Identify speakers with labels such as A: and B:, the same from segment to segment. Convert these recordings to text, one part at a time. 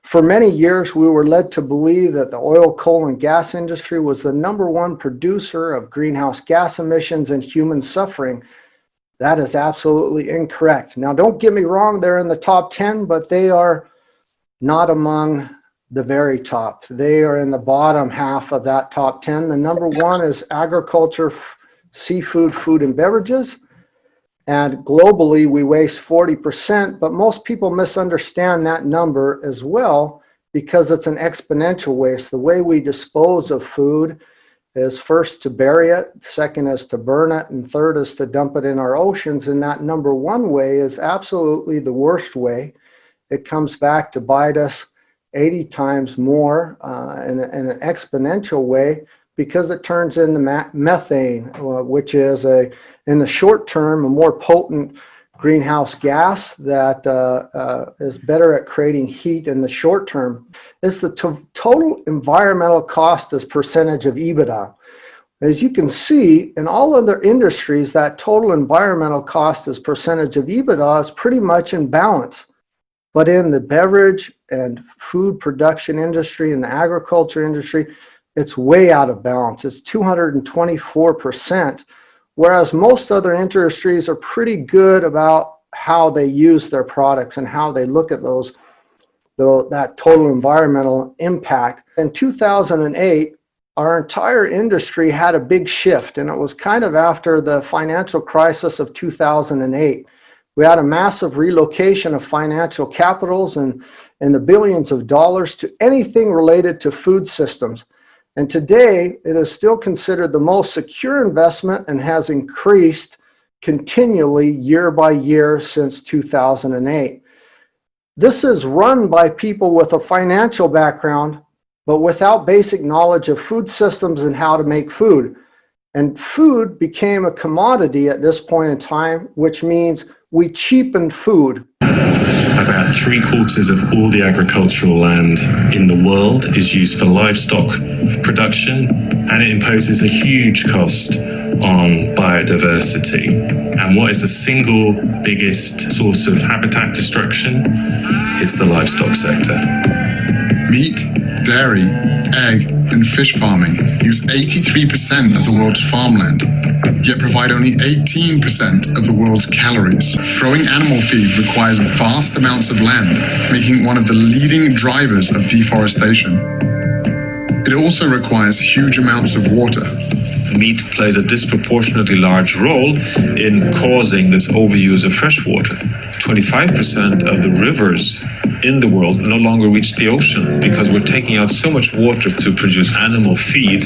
A: For many years, we were led to believe that the oil, coal, and gas industry was the #1 producer of greenhouse gas emissions and human suffering. That is absolutely incorrect. Now, don't get me wrong, they're in the top 10, but they are not among the very top. They are in the bottom half of that top 10. The #1 is agriculture, seafood, food, and beverages. And globally, we waste 40%, but most people misunderstand that number as well because it's an exponential waste. The way we dispose of food is first to bury it, second is to burn it, and third is to dump it in our oceans. And that #1 way is absolutely the worst way. It comes back to bite us 80 times more in an exponential way because it turns into methane, which is in the short term, a more potent greenhouse gas that is better at creating heat in the short term. It's the total environmental cost as percentage of EBITDA. As you can see, in all other industries, that total environmental cost as percentage of EBITDA is pretty much in balance. But in the beverage and food production industry and the agriculture industry, it's way out of balance. It's 224%. Whereas most other industries are pretty good about how they use their products and how they look at that total environmental impact. In 2008, our entire industry had a big shift, and it was kind of after the financial crisis of 2008. We had a massive relocation of financial capitals and the billions of dollars to anything related to food systems. And today, it is still considered the most secure investment and has increased continually year by year since 2008. This is run by people with a financial background, but without basic knowledge of food systems and how to make food. And food became a commodity at this point in time, which means we cheapen food.
B: About 3/4 of all the agricultural land in the world is used for livestock production, and it imposes a huge cost on biodiversity. And what is the single biggest source of habitat destruction? It's the livestock sector.
C: Meat, dairy, egg, and fish farming use 83% of the world's farmland, yet provide only 18% of the world's calories. Growing animal feed requires vast amounts of land, making it one of the leading drivers of deforestation. It also requires huge amounts of water.
B: Meat plays a disproportionately large role in causing this overuse of fresh water. 25% of the rivers in the world no longer reach the ocean because we're taking out so much water to produce animal feed.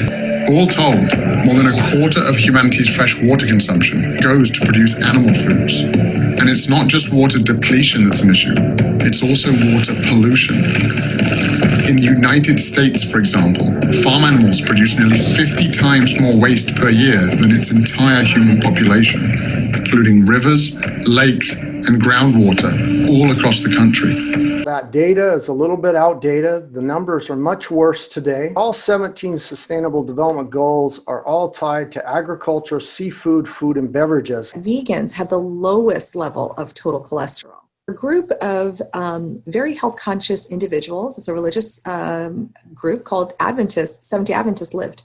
C: All told, more than 1/4 of humanity's fresh water consumption goes to produce animal foods. And it's not just water depletion that's an issue, it's also water pollution. In the United States, for example, farm animals produce nearly 50 times more waste per year than its entire human population, including rivers, lakes, and groundwater all across the country.
A: That data is a little bit outdated. The numbers are much worse today. All 17 Sustainable Development Goals are all tied to agriculture, seafood, food, and beverages.
D: Vegans have the lowest level of total cholesterol. A group of very health conscious individuals, it's a religious group called Adventists, Seventh-day Adventists lived.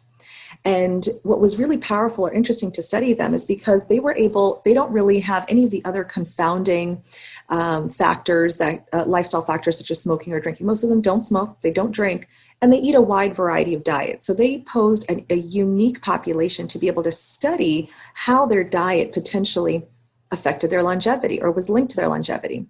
D: And what was really powerful or interesting to study them is because they don't really have any of the other confounding factors, lifestyle factors such as smoking or drinking. Most of them don't smoke, they don't drink, and they eat a wide variety of diets. So they posed a unique population to be able to study how their diet potentially affected their longevity or was linked to their longevity.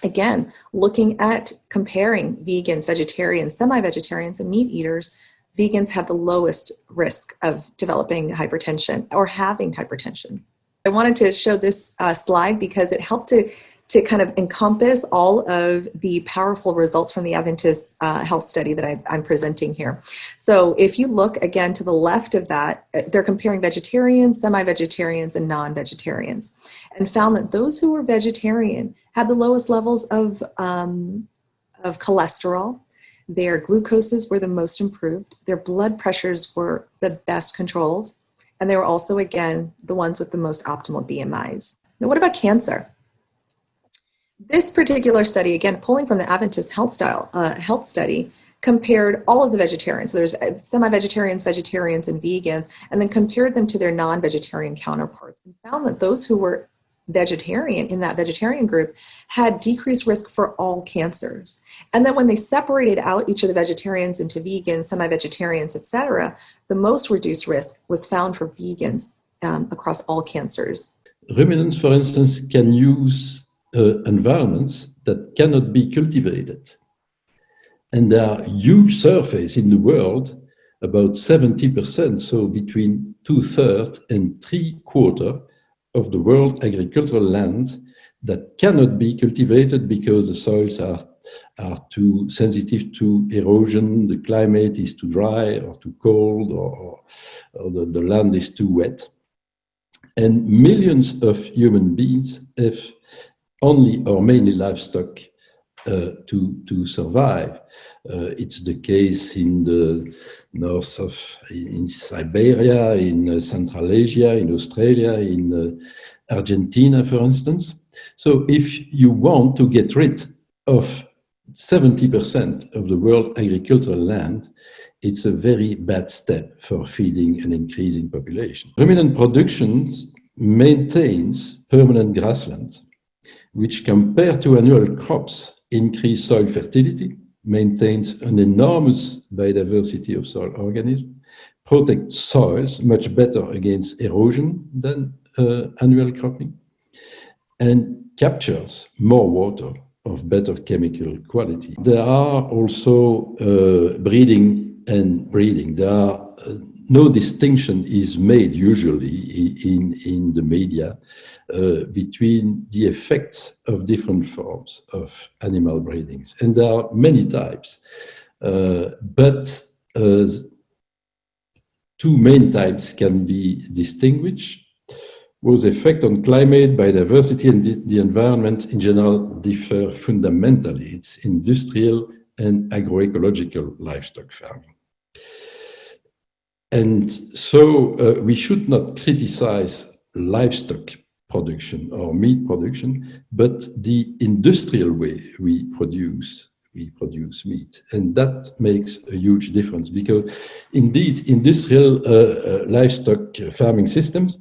D: Again, looking at comparing vegans, vegetarians, semi-vegetarians, and meat eaters, vegans have the lowest risk of developing hypertension or having hypertension. I wanted to show this slide because it helped to kind of encompass all of the powerful results from the Adventist health study that I'm presenting here. So if you look again to the left of that, they're comparing vegetarians, semi-vegetarians, and non-vegetarians, and found that those who were vegetarian had the lowest levels of cholesterol. Their glucoses were the most improved. Their blood pressures were the best controlled. And they were also, again, the ones with the most optimal BMIs. Now, what about cancer? This particular study, again, pulling from the Adventist health study, compared all of the vegetarians. So there's semi-vegetarians, vegetarians, and vegans, and then compared them to their non-vegetarian counterparts and found that those who were vegetarian in that vegetarian group had decreased risk for all cancers. And then when they separated out each of the vegetarians into vegans, semi-vegetarians, etc., the most reduced risk was found for vegans across all cancers.
E: Ruminants, for instance, can use environments that cannot be cultivated. And there are huge surfaces in the world, about 70%, so between 2/3 and 3/4 of the world agricultural land that cannot be cultivated because the soils are too sensitive to erosion, the climate is too dry or too cold, or the land is too wet. And millions of human beings have only or mainly livestock to survive. It's the case in the north in Siberia, in Central Asia, in Australia, in Argentina, for instance. So if you want to get rid of 70% of the world agricultural land, it's a very bad step for feeding an increasing population. Ruminant production maintains permanent grassland, which compared to annual crops increase soil fertility, maintains an enormous biodiversity of soil organisms, protects soils much better against erosion than annual cropping, and captures more water of better chemical quality. There are also breeding and breeding. There are no distinction is made usually in the media between the effects of different forms of animal breedings. And there are many types, but two main types can be distinguished. Whose effect on climate, biodiversity, and the environment in general differ fundamentally. It's industrial and agroecological livestock farming. And so we should not criticize livestock production or meat production, but the industrial way we produce meat. And that makes a huge difference because indeed industrial livestock farming systems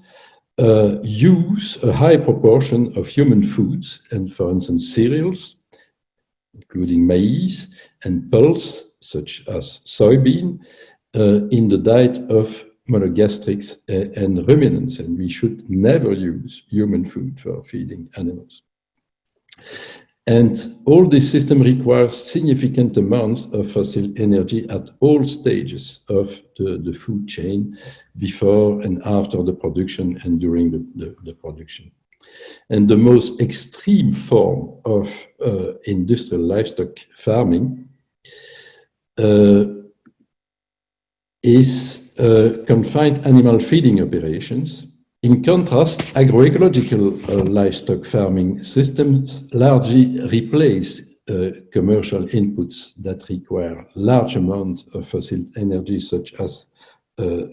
E: use a high proportion of human foods and, for instance, cereals, including maize, and pulse, such as soybean, in the diet of monogastrics and ruminants, and we should never use human food for feeding animals. And all this system requires significant amounts of fossil energy at all stages of the food chain, before and after the production and during the production. And the most extreme form of industrial livestock farming is confined animal feeding operations. In contrast, agroecological livestock farming systems largely replace commercial inputs that require large amounts of fossil energy, such as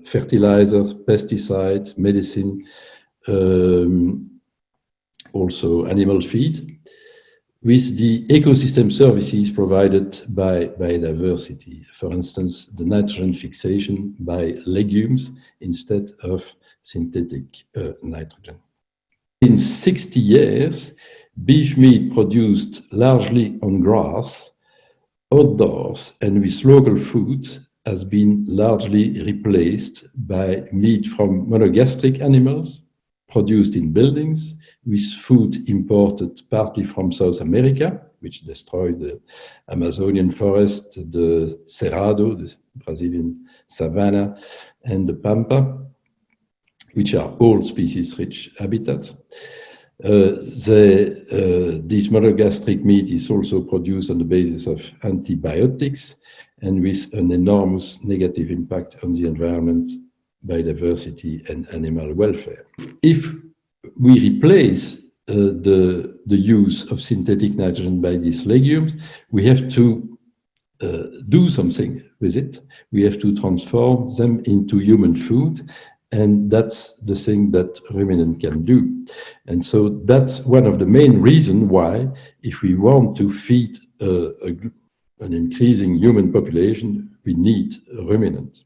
E: fertilizers, pesticides, medicine, also animal feed, with the ecosystem services provided by biodiversity. For instance, the nitrogen fixation by legumes instead of synthetic nitrogen. In 60 years, beef meat produced largely on grass, outdoors, and with local food has been largely replaced by meat from monogastric animals produced in buildings, with food imported partly from South America, which destroyed the Amazonian forest, the Cerrado, the Brazilian savanna, and the Pampa, which are all species-rich habitats. This monogastric meat is also produced on the basis of antibiotics and with an enormous negative impact on the environment, biodiversity, and animal welfare. If we replace the use of synthetic nitrogen by these legumes, we have to do something with it. We have to transform them into human food, And that's the thing that ruminant can do. And so that's one of the main reasons why, if we want to feed an increasing human population, we need ruminants.